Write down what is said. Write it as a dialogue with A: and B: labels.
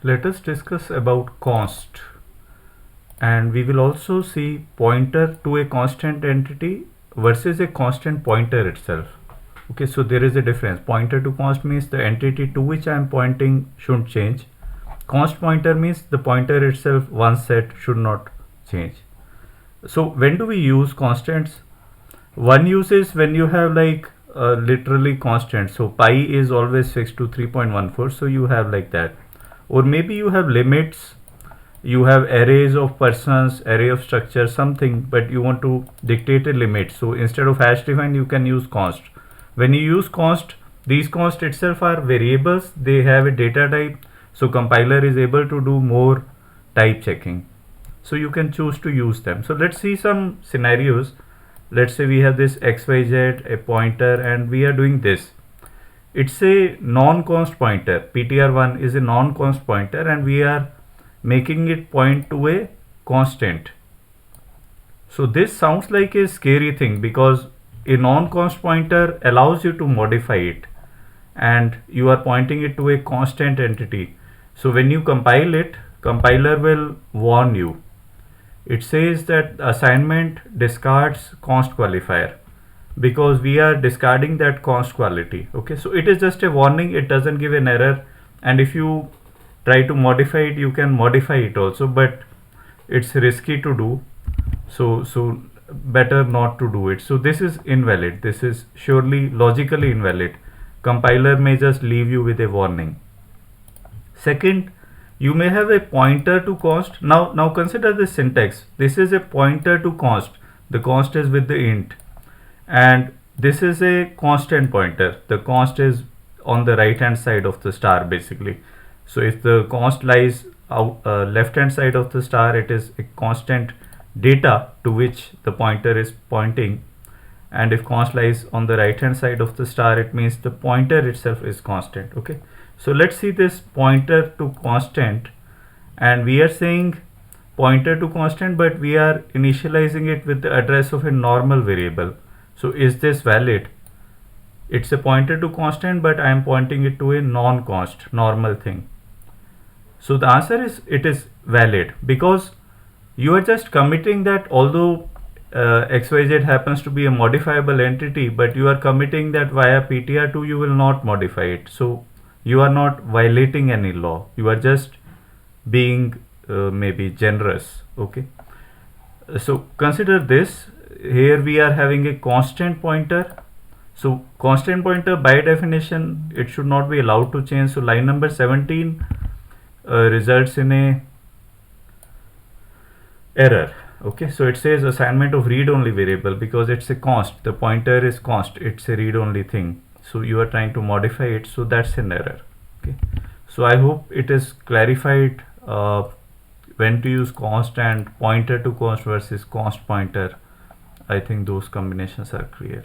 A: Let us discuss about const, and we will also see pointer to a constant entity versus a constant pointer itself. Okay, so there is a difference. Pointer to const means the entity to which I am pointing shouldn't change. Const pointer means the pointer itself once set should not change. So when do we use constants? One use is when you have like literally constant. So pi is always fixed to 3.14. So you have like that. Or maybe you have limits, you have arrays of persons, array of structure, something, but you want to dictate a limit. So instead of hash define, you can use const. When you use const, these const itself are variables. They have a data type. So compiler is able to do more type checking. So you can choose to use them. So let's see some scenarios. Let's say we have this xyz, a pointer, and we are doing this. It's a non-const pointer. ptr1 is a non-const pointer, and we are making it point to a constant. So this sounds like a scary thing because a non-const pointer allows you to modify it, and you are pointing it to a constant entity. So when you compile it, compiler will warn you. It says that assignment discards const qualifier because we are discarding that const quality. Okay, so it is just a warning, it doesn't give an error, and if you try to modify it, you can modify it also, but it's risky to do. So better not to do it. So this is invalid. This is surely logically invalid. Compiler may just leave you with a warning. Second, you may have a pointer to const. Now consider the syntax. This is a pointer to const. The const is with the int, and this is a constant pointer. The const is on the right hand side of the star basically. So if the const lies out left hand side of the star, it is a constant data to which the pointer is pointing, and if const lies on the right hand side of the star, it means the pointer itself is constant. Okay, so let's see this pointer to constant, and we are saying pointer to constant, but we are initializing it with the address of a normal variable. So is this valid? It's a pointer to constant, but I am pointing it to a non-const normal thing. So the answer is it is valid because you are just committing that although xyz happens to be a modifiable entity, but you are committing that via ptr2 you will not modify it. So you are not violating any law, you are just being maybe generous. Okay, so consider this. Here we are having a constant pointer. So constant pointer by definition it should not be allowed to change. So line number 17 results in a error. Okay, so it says assignment of read only variable because it's a const, the pointer is const, it's a read only thing, so you are trying to modify it, so that's an error. Okay, so I hope it is clarified when to use const and pointer to const versus const pointer. I think those combinations are clear.